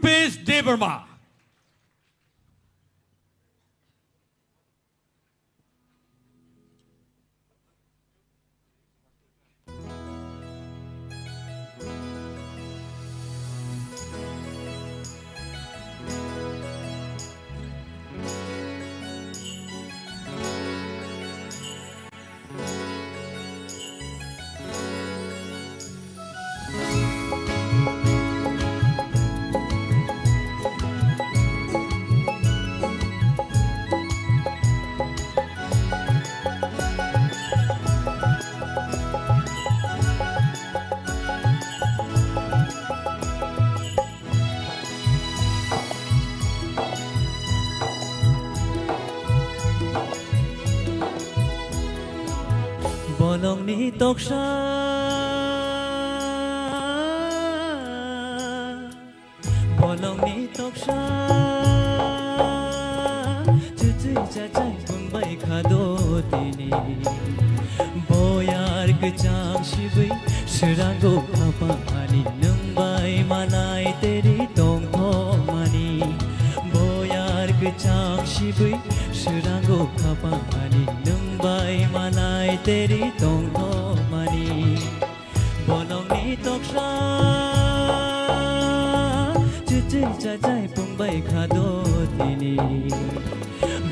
Rupesh Devarma. Bolong ni toksha Bolong ni toksha Cucui cacai pembai khado tini Boyar kecang shibai Seranggo apa ani Nembai malai teri tong tong mani Boyar kecang shibai Seranggo apa ani Nembai malai teri tong tong mani Bolong ni toksha Cucui cacai pembai khado tini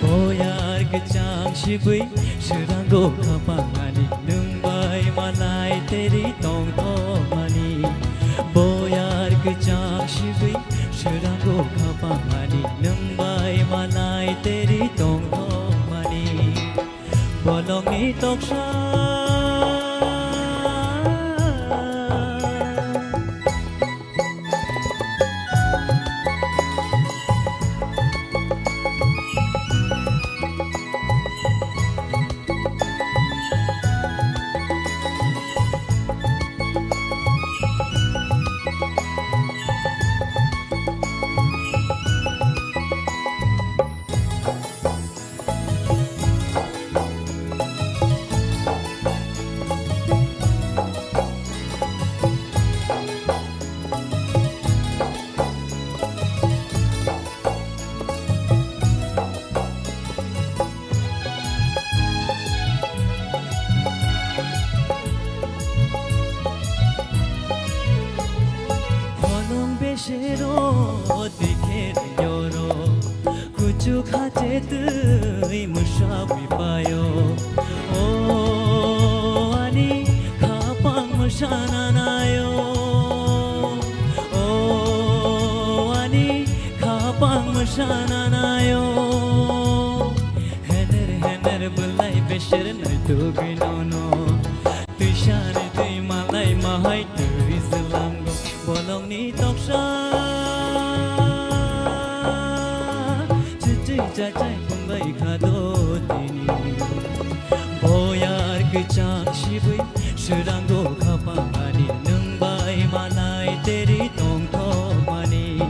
Boyar kecang shibai Seranggo apa ani Nembai malai teri tong tong mani Boyar kecang shibai Seranggo apa ani Nembai malai teri tong tong mani Bolong ni toksha Shero dikher yoro kuchu khache tui mushabi payo o ani khapang mushana nayo o ani khapang mushana nayo hener bulai besher nai to ginono tushar tui malai mahai tui zlango Bolong ni toksha Cucui cacai pembai khado tini Boyar kecang shibai Seranggo apa ani Nembai malai teri tong tong mani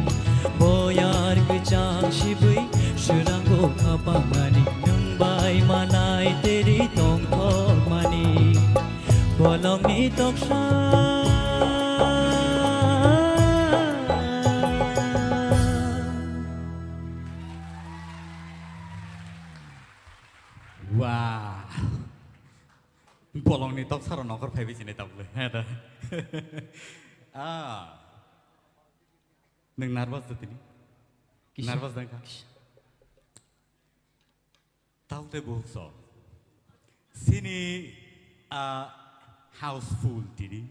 Boyar kecang shibai Seranggo apa ani Nembai malai teri tong tong mani Bolong ni toksha Wah, bolong ni tok saron nongkor pay sini tak boleh, ada. Neng nervous tu ini, nervous dah kah? Tahu te boh so, sini house full tiri,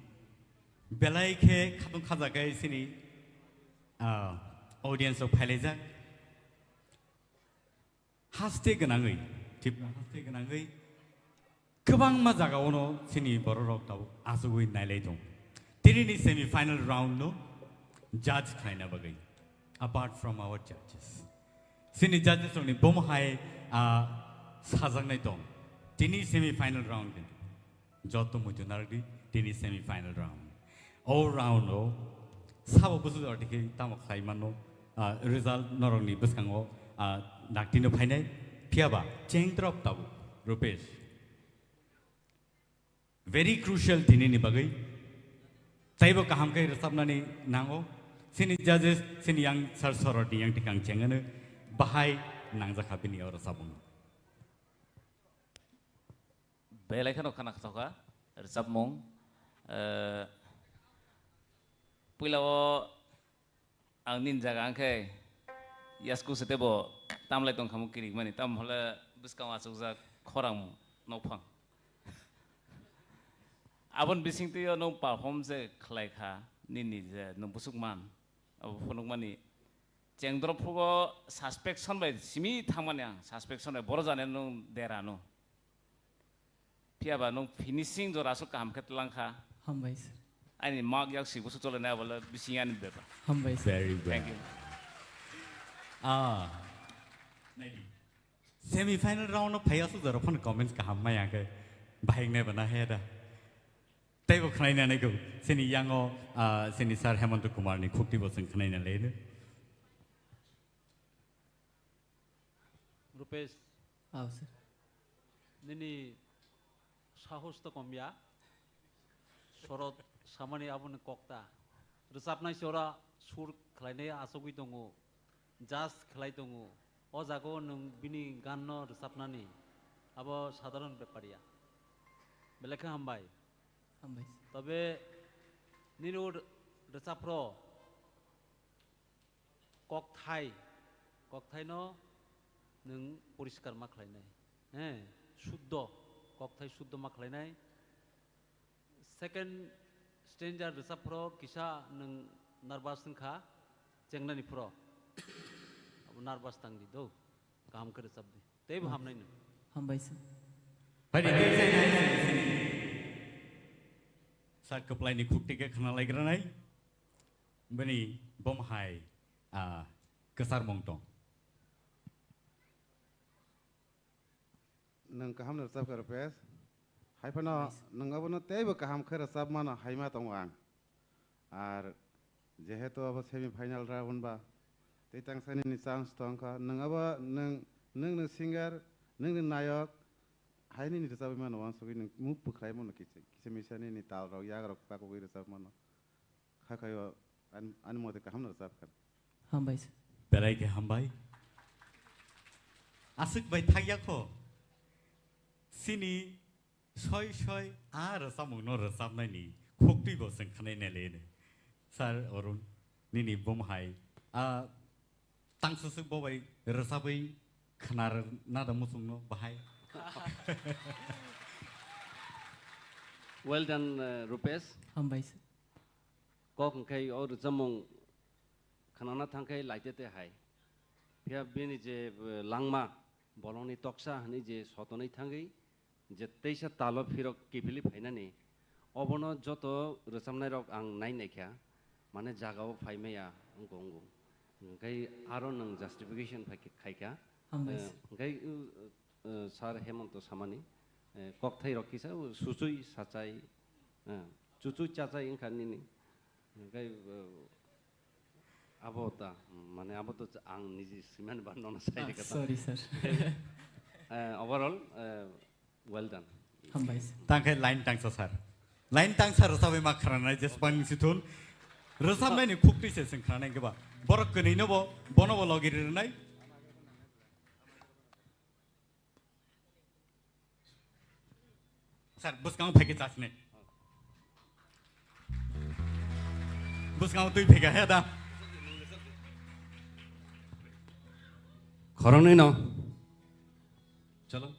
belai ke katung kazagai sini audience of Palaza, haste genangai. Haste genangai, kebang mazaga ono sini borok tahu asugui nilai dong. Tiri ni semi final round no, judge kaina bagai. Apart from our judges, sini judges oni bom hai sajang nai dong. Tini semi final round kan, joto muju nardi tini semi final round. All round no, sabo busu artikel tamak sai mano result norong ni beskango naktino final. Piaba, change drop tahu, Rupesh. Very crucial thing ni bagai. Taibo kaham kai resap nani nango, sini judges sini yang sar soroti yang tikang cengane bahai nangzaka bini ora sabung. Belai kan okanak toka resap mong pulau ang ninja angke yasku setebo tamlai tong kamu kiri mani tam hola buskang asuk za korang nopang abon bising tu yo no perform se khlai kha nini je no busuk man abo phonok mani cengdrop phugo suspension bai simi thangmani ang suspension bai boro jane no dera no piaba no finishing jo rasu kam khetlang kha Hambai sir. ani mark yak si busu chole na bola bising ani beba Hambai sir. Very well. thank you Ah, semi final round of players are often comments ka hamma yang ke bahing ne bana hai da. Tai bo khnai na ne ko sini yang o sini sir Hemant Kumar ni khukti bo sing khnai na le ne. Rupesh Aw sir. নিনি সাহস তো কমিয়া শরৎ সামানি আবন কক্তা রোজাবনাই সরা সুর খালাইনাय আসগै दङ জাজ খালাই दङ अ जागो नों बिनि गान रोजाबनानै आबो साधारन बेपारिया बेलेखा हामबाय Hambai sir. তবে নিনু রোজাপ্র ককথাই ন नों परिष्कार मा खालायनाय हैं शुद्ध ककथाय शुद्ध मा खालायनाय सेकेंड स्ट्रेंजार रोजाबफ्र किसा नों नार्भास नोंखा जेंनानिफ्र नार्भास थांदि दौ गाहाम रोजाबदि तेबो हामनाय नों Hambai sir. Pai de sai na sini. Sar keplai ni khukti ke khna lai granai. Bani bom hai kesar mongtong. नों कहम रोजाब कर पेस हाइफाना नोंगाबो न तेबो कहम खर रोजाब माना हाइमा दङ आं आर जेहेतु अब सेमी फाइनल राउन्ड बा ते तांसानि नि चान्स दंखा नोंगाबो नों सिंगार नों नायक हाइनि नि रोजाब मानो वान सगै नों मुख बुख्राय मनो किसे मिसानि नि ताल राव याग रक पाको गै रोजाब मानो खाखायो आन मते कहम रोजाब कर Hambai sir. Belai ke hambai. Asik bai thagya ko. Sini soy samung no resap nai ni khukti bo sing khnai ne le ne sir Arun nini bom hai tang susuk bo bai resabai khnar na da musung no bahai Well done, Rupesh. Hambai sir. Kok kai or jamong khanana thangkai laitete hai. Pia bini je langma boloni toksa hani je sotonai thangai je teisa talo phirok kipili phainani obono joto rosamnai rok ang nai naikha mane jagao phaimaya ongongo kai aro nang justification khaika Hambai sir. kai sar Hemant samani kokthai rokisa susui sachai chuchu chachai ingkani ni kai abota mane aboto ang niji siman ban nona sai kata Sorry sir. overall well done Hambai sir. tangkai line tang sar line tang sar resabai ma khranai jes bang situl resap nai ni khukti se sing khranai ke ba borok ke ni no bo bono bo logir nai sir buskang pheke chasne buskang tui pheke ha da khorong no chalo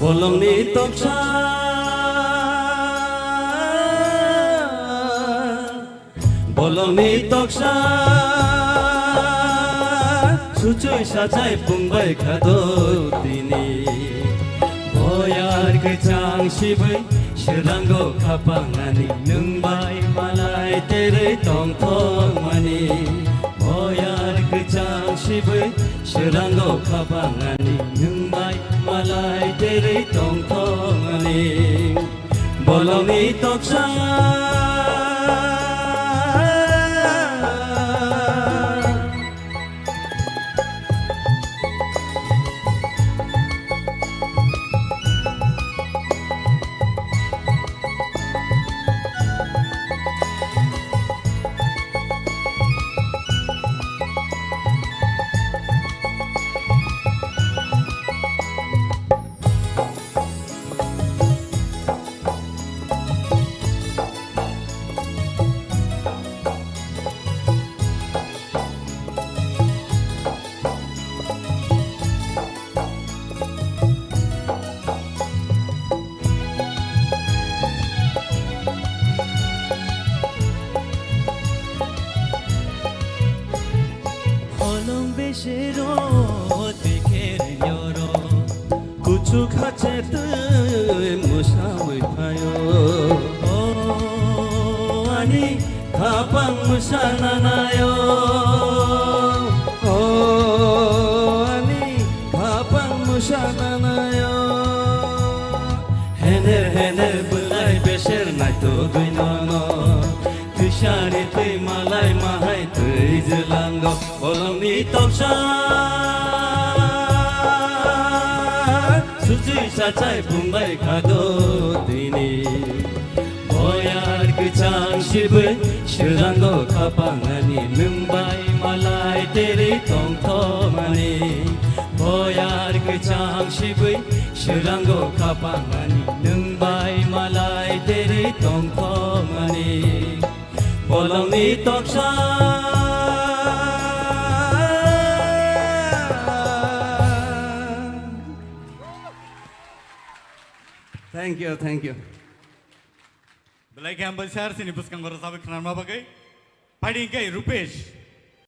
bolongni toksa bolongni toksa sucui sajai pungbai khado tini boyar kecang sibai serango kapangani nungbai malai tere tong thong mani boyar kecang sibai serango kapangani nungbai malai tere tong thong mani bolongni toksa Shiro tiker yoro kuchu khache tu musawi phayo o ani khapang musana nayo o ani khapang musana nayo hener bulai besher nai to duinono tushari tui malai mahai tui jelango bolongni toksa sucui sajai pungbai khado tini boyar kecang sibai serango kapangani nungbai malai tere tong thomani boyar kecang sibai serango kapangani nungbai malai tere tong thomani bolongni toksa thank you Belai Campbell share sini puskang gora sabe khanar ma bagai. Fighting kai Rupesh.